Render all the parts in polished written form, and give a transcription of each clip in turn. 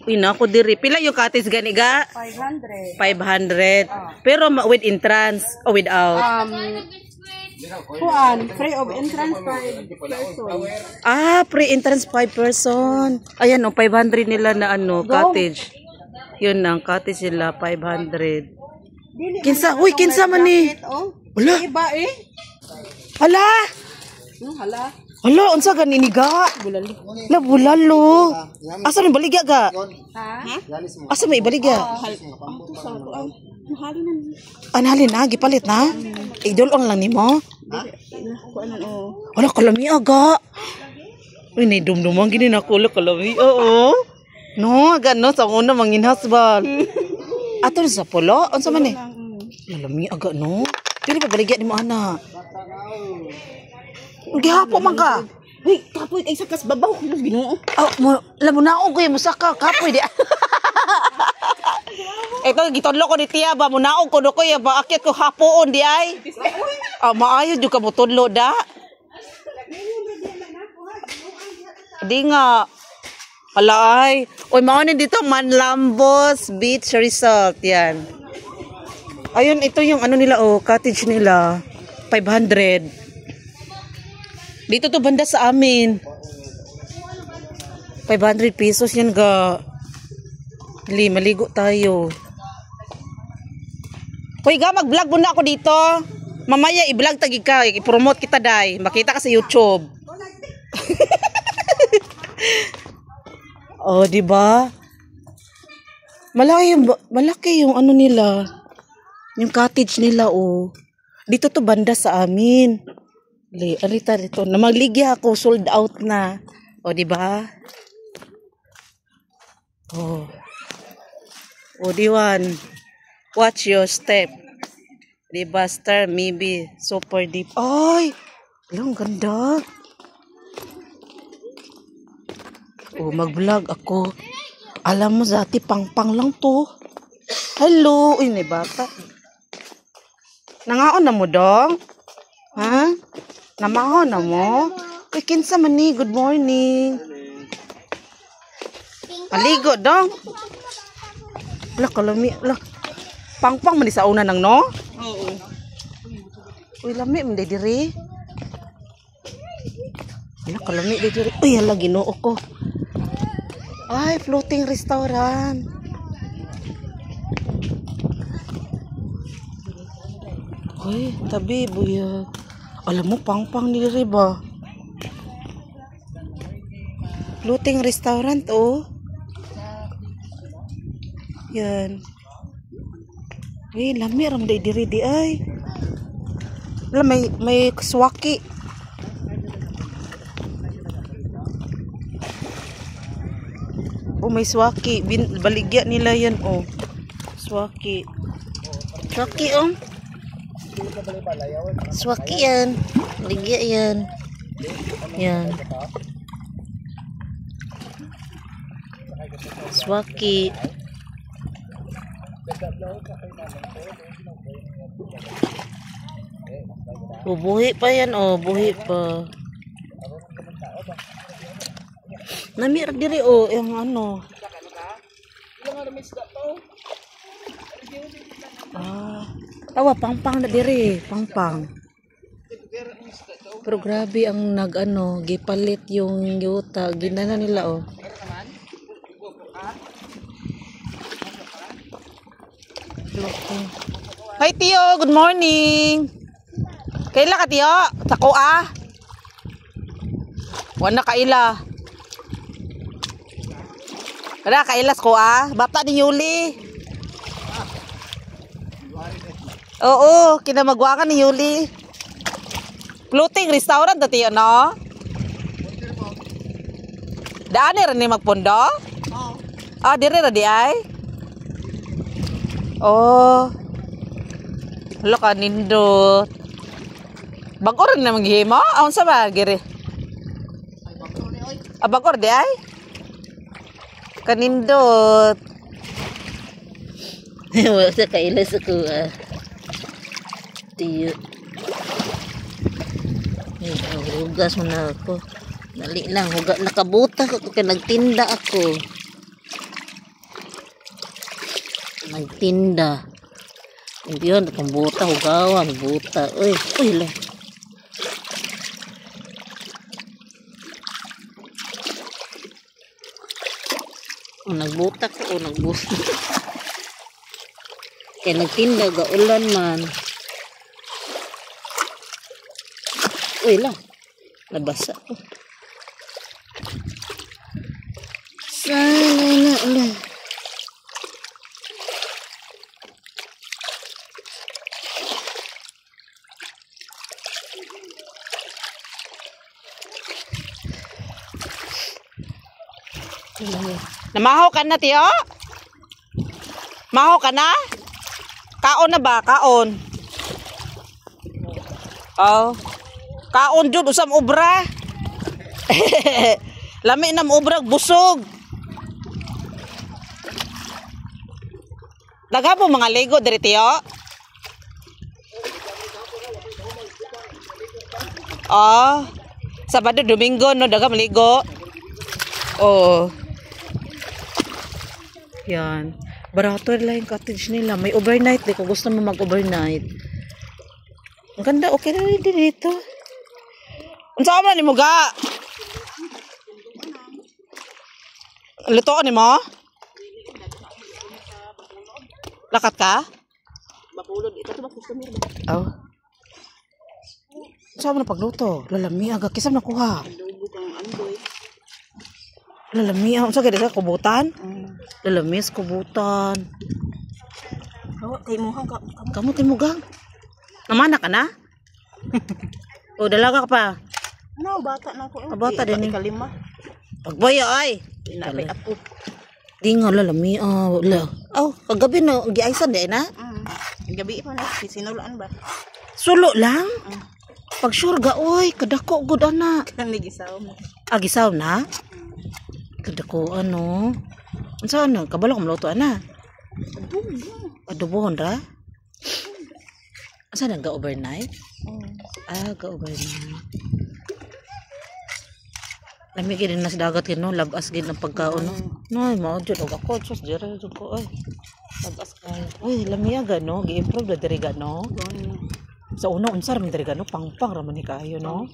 Uy, naku diri. Pila yung cottage gani ga? 500. 500. Pero with entrance o without? Free of entrance 5 person. Ah, pre-entrance 5 person. Ayan, 500 nila na cottage. Yun ang cottage nila, 500. Kinsa, uy, kinsa man ni. Wala. Iba eh. Hala. Hala. Hala, unsa gani ni ga? Bulalo. La bulalo. Asa ni baligya ga? Ha? Asa may baligya? Anhalin na, gipalit na. Idol-on lang nimo. Wala kalami aga. Uy, nay dumdumang gini na kulo kalami. Oo. No, aga no sa una mangin hasbal. Ato sa pulo, unsa man ni? Kalami aga no. Dili pa baligya nimo ana. Gihapo man ka. Uy, kapoy kay sakas babaw ko Ginoo. Oh, lamunaon ko yung musaka kapoy di. Ito gitudlo ko ni tiya ba munaon ko do ko ya ba akyat ko hapoon di ay. Maayo jud ka mo tudlo da. Di nga. Alay. Oy mao ni dito Manlambos Beach Resort yan. Ayun ito yung nila cottage nila 500. Dito to banda sa amin. 500 pesos yan ga. Dili, maligo tayo. Hoy ga, mag-vlog muna ako dito. Mamaya i-vlog tagi ka, i-promote kita day. Makita ka sa YouTube. Oh, di ba? Malaki yung nila. Yung cottage nila Dito to banda sa amin. Alita dito. Na magligya ako, sold out na. O, di ba? Diwan. Watch your step. Di ba, star, maybe, super deep. Ay! Alam, ganda. Mag-vlog ako. Alam mo, dati pang-pang lang to. Hello! Uy, may bata. Nangaon na mo, dong? Ha? Namahon na mo? Uy, kinsa man ni? Good morning. Maligo, dong. Wala, kalami. Wala. Pang-pang man sa una nang, no? Oo. Uy, lami man diri. Wala, kalami diri. Uy, hala, ginoo ko. Ay, floating restaurant. Uy, tabi, buya. Alam mo, pang-pang diri ba? Floating restaurant, Yan. Uy, lami ram diri di ay. Wala, may swaki. May swaki. Baligya nila yan, Swaki. Swaki, Swaki yan. Baligya yan. Yan. Swaki. Buhi pa yan, buhi pa. Namir diri yung tawa pang-pang na diri, pang-pang. Pero grabe ang gipalit yung yuta, ginana nila Hi Tio, good morning. Kaila ka Tio? Sako Wala kaila. Wala kailas ko Bata ni Yuli. Oo, kinamagwakan ni Yuli. Floating restaurant dati yun, no? Daan rin ni magpundo? Oo. Dire na di ay? Hala ka, nindot. Bagor rin na maghihimo? Aon sa ba, giri? Bagor di ay? Kanindot. Wala sa kailas ako Tiyo. Hugas mo na ako. Dali lang. Nakabutas ako kaya nagtinda ako. Nagtinda. Hindi yun, itong buta, hugawan, buta. Uy, uy, nagbuta ko, nagbuta. Kaya nagtinda, gaulan man. Uy lang, nabasa ko. Sana na ulan. Namahaw ka na, tiyo? Mahaw ka na? Kaon na ba? Kaon. Oh. Kaon jud usam obra. Lami na obra busog. Nagabo mga Lego diri, tiyo? Oh. Sabado Domingo no daga maligo. Oh. Yan. Barato lang yung cottage nila. May overnight. Di ko gusto mo mag-overnight. Ang ganda. Okay na rin dito. Ang saan mo ni mo ga? Lutoan ni mo? Lakat ka? Bapulod. Ito ba customer ba? Oh. Ang saan mo na pagluto? Lalami aga. Kisam na kuha. Adobo kang andoy. Lalami. Ang saan ka? Kubutan? Lalamis, kubutan. Oh, kay muhang ka. Kamu timugang. Namana ka na? O, dalaga ka pa. Ano, bata na ako. Bata din. Kalima. Pagbaya ay. Inabay apo. Di nga lalami. Kagabi no, giaisan di na? Gabi pa na. Sinulaan ba? Sulo lang? Pag sure ga, oy, kadako good ana. Kami gisaw mo. Gisaw na? Kadako ano? Saan na? Kabalo kong luto ana? Adobohon ra? Saan na? Ga-overnight? Ga-overnight. Lamig din na sa dagat yun, no? Labas din ng pagkaon, no? No, mao dyan. O ako, sus, dira dyan ko, ay. Labas ka. Uy, lamiyaga, no? Gi-improve na diriga, no? Sa una, unsar man diriga, no? Pang-pang raman ni kayo, no?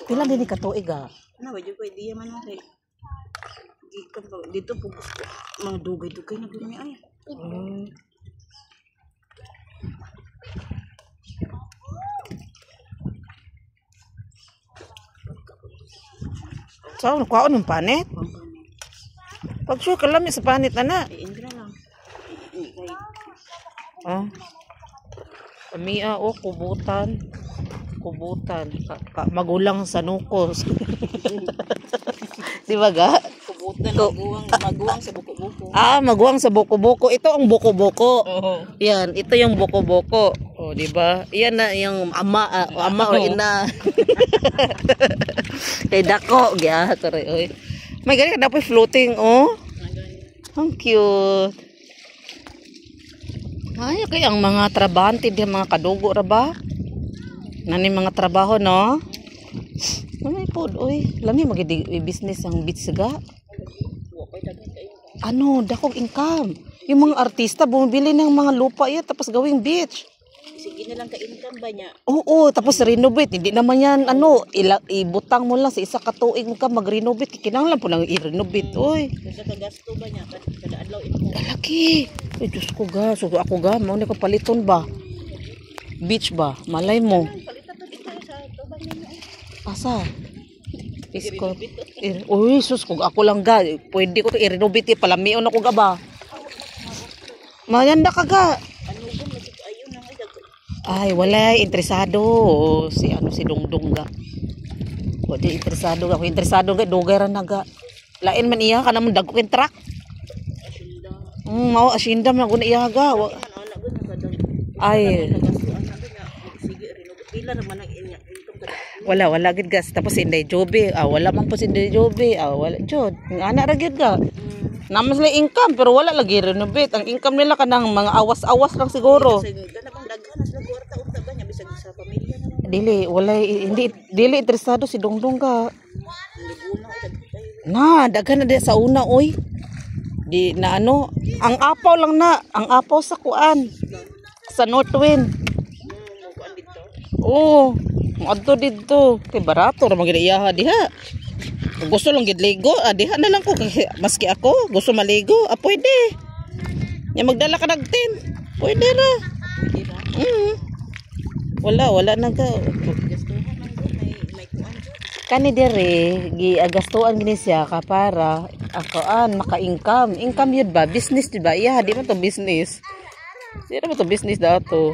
Pila din ni katuig, Ano, wadyo ko, idea man mo kay. Dito po mga dugay-dugay na dumi ay. So, nakuhaan yung panit? Pag sure ka lang sa panit, ana. Indra lang. Kamia, kubutan. Kubutan. Magulang sa nukos. Di ba ga? Kubutan, maguwang sa buko-buko. Maguwang sa buko-buko. Ito ang buko-buko. Yan, ito yung buko-buko. O, di ba? Yan na yung ama o ina. Kay dako, gya, tore, oy. May gani ka dapat floating, oh. Ang cute. Ay, kay ang mga trabahante, di mga kadugo ra ba? Nani mga trabaho, no? May pod, oy. Lami magidi business ang beach ga. Ano, dakog income. Yung mga artista bumibili ng mga lupa yan tapos gawing beach. Sige na lang ka-income ba niya? Oo, tapos renovate. Hindi naman yan, ibutang mo lang sa isa katuig mo ka mag-renovate. Kinahanglan po lang i-renovate, oy. Kasi kagasto ba niya? Kada adlaw income. Laki. Ay, Diyos ko ga. So, ako ga. Mauna ko paliton ba? Beach ba? Malay mo. Palitan to dito sa tubang ninyo. Asa? Isko. Uy, sus. Kung ako lang ga. Pwede ko to i-renovate. Palamion ako ga ba? Mayanda ka ga. Ay, wala interesado. Si Dongdong ga. Wala interesado ga. Kung interesado ga, dugay ra na ga. Lain man iya ka naman dagko kin truck. Mao asinda man guna iya ga. Ay. Wala gid gas tapos Inday Jobe. Wala man po si Inday Jobe. Wala jud. Ng ana ra gid ga. Naman sila income pero wala lagi renovate. Ang income nila kanang mga awas-awas lang siguro. Dili, wala dili interesado si Dongdong ka. Na, daghan na di sa una oy. Di na ano, ang apaw lang na, ang apaw sa kuan. Sa Northwind. Oo, adto dito. Kay barato ra magid iyaha diha. Kung gusto lang gid ligo, diha na lang ko maski ako gusto maligo, pwede. Nya magdala ka ng tin. Pwede ra. Wala na ka. Kani dire giagastuan gini siya ka para akoan maka-income. Income yun ba? Business di ba? Iya, di man to business. Di man to business dato.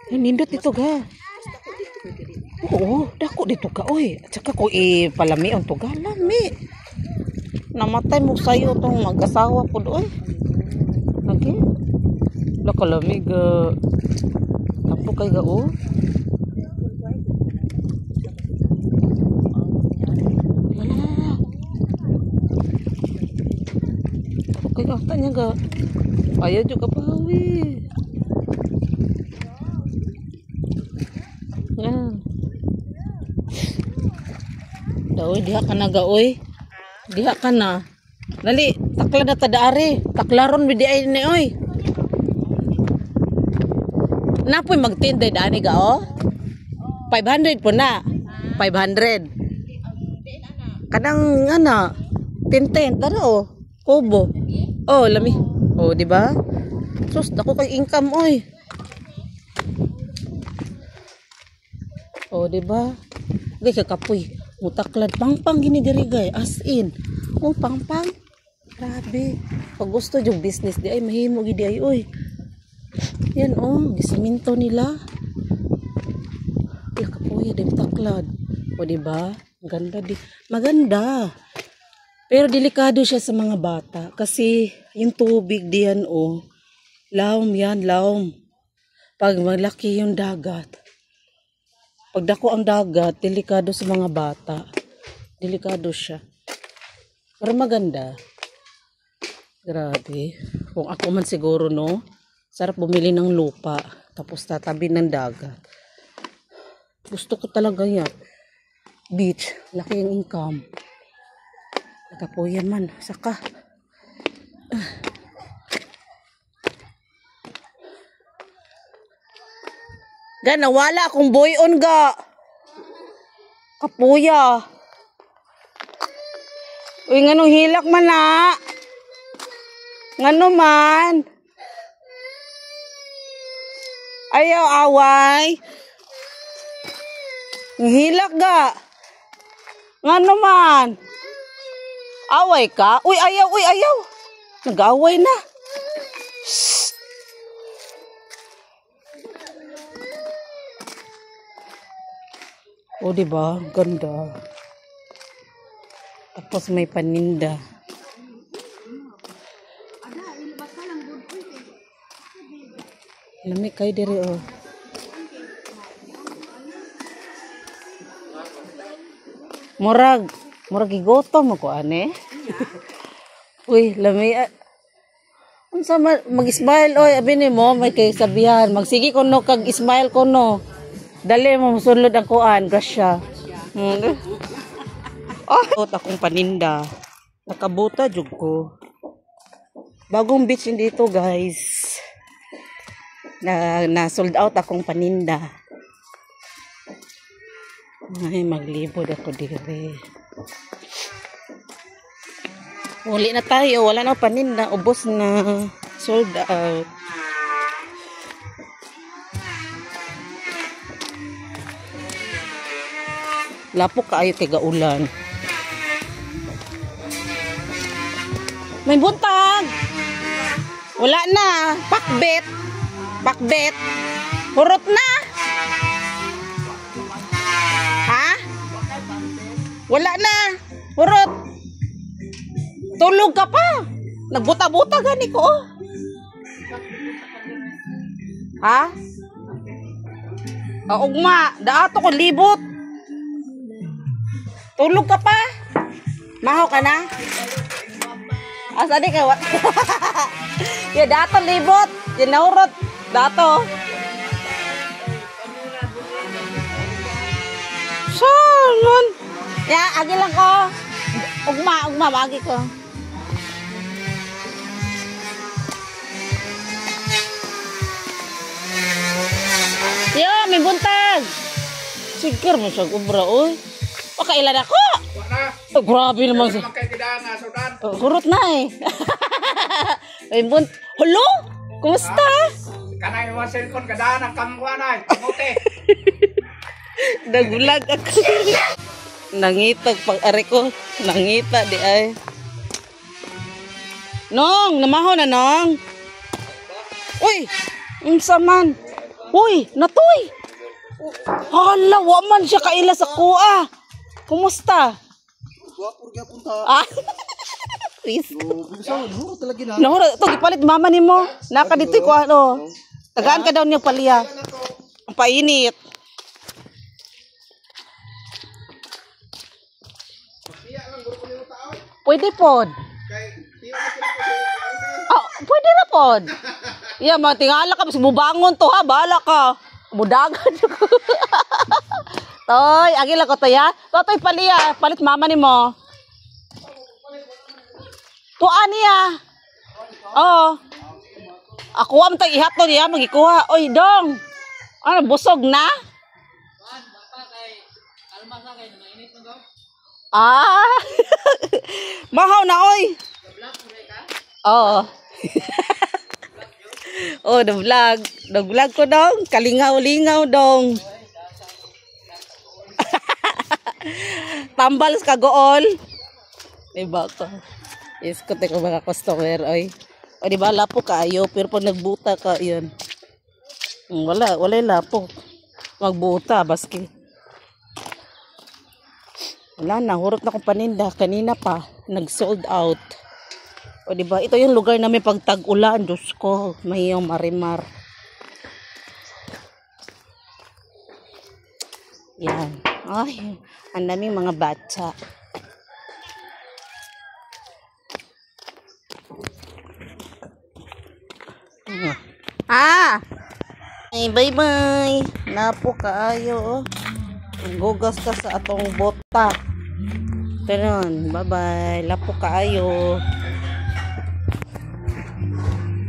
Nindot dito ga. Oo, dako dito ka oy. At saka ko ipalami ang to ga lami. Namatay mo sayo tong mag-asawa po doon. Okay? Lakalami ga. Tapo kay ga oh. Okay, tanya ga. Ayaw juga pawi. Yan. Daoy, diha ka na gaoy. Diha ka na. Dali, takla na tadaari. Taklaron bidi ay ni oy. Napoy magtinday dani ga oh. 500 po na. 500. Kadang ana, 10 dara oh. Kubo. Oh, lami. Oh, di ba? Sus, dako kay income oy. Oh, di ba? Gay ka kapoy. Mutaklad pangpang gini diri gay. As in. Oh, pangpang. Grabe. Pag gusto yung business di ay mahimo gidi ay oy. Yan oh, gisaminto nila. Ya kapoy din taklad. O di ba? Ganda di. Maganda. Pero delikado siya sa mga bata kasi yung tubig diyan oh. Laom yan, laom. Pag malaki yung dagat. Pag dako ang dagat, delikado sa mga bata. Delikado siya. Pero maganda. Grabe. Kung ako man siguro no, sarap bumili ng lupa tapos tatabi ng dagat. Gusto ko talaga yan. Beach, laki yung income. Nakapuyan man, saka. Ga, nawala akong boy on ga. Kapuya. Uy, nganong hilak man na. Ngano man. Ayaw away. Hilak ga. Ngano man. Away ka? Uy, ayaw. Nag-away na. Shhh. O, diba? Ganda. Tapos may paninda. Lamig kayo diri, oh. Murag gigotom ako ane. Uy, lami. Unsa mag-smile oy, abi nimo may kay sabihan. Magsige kuno kag smile kuno. Dali mo musulod ang kuan, grasya. Oh, akong paninda. Nakabuta jud ko. Bagong beach dito, guys. Na sold out akong paninda. Ay, maglibod ako dire. Uli na tayo. Wala na paninda. Ubos na. Sold out. Lapok kaayo kay gaulan. May buntag. Wala na. Pakbet. Hurot na. Ha? Wala na. Hurot. Tulog ka pa. Nagbuta-buta gani ko. Ha? Ugma. Daato ko libot. Tulog ka pa. Mahaw ka na. Asa di ka? Ya dato libot. Tinawrot. Dato. Saan? Ya, agi lang ko. Ugma, magi ko. Yo, may buntag. Sigar mo siya ubra oy. Pakailan ako. Oh, grabe naman siya. Hurot na eh. May Hello? Kumusta? Kanay mo cellphone kada nang kamwanay. Kamote. Nagulag ako. Nangitag pag-ari ko. Nangita di ay. Nong, namaho na nong. Uy, unsa man. Uy, natoy. Hala, wa man siya kaila sa kuha. Kumusta? Ah. Nahura, ito, gipalit mama ni mo. Naka dito ko ano. Tagaan ka daw niya paliya. Ang painit. Pwede pod. Ah, pwede na pod. Yeah, matingala ka. Bubangon to ha. Bahala ka. Budagan ko. Toy, agila ko to ya. Toy, paliya. Palit mama ni mo. Tuan niya. Oh. Ako am tay ihat to niya magikuha. Oy, dong. Ano busog na? Ah. Mahaw na oy. Oh. Oh, the vlog. The vlog ko dong. Kalingaw-lingaw dong. Tambal sa kagool. Diba ko? Yes, ko teko mga customer, oy. O diba, lapo kaayo, pero pag nagbuta ka, yun. Wala lapo. Magbuta, baski. Wala na, hurot na kong paninda. Kanina pa, nag-sold out. O diba, ito yung lugar namin pag tag-ulan. Diyos ko, may yung marimar. Yan. Ay, ang daming mga batsa. Ah! Ay, bye-bye. Napo kaayo. Gugas ka sa atong bota. Tanon, bye-bye. Lapo kaayo.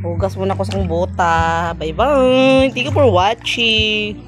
Hugas muna ko sa bota. Bye-bye. Thank you for watching.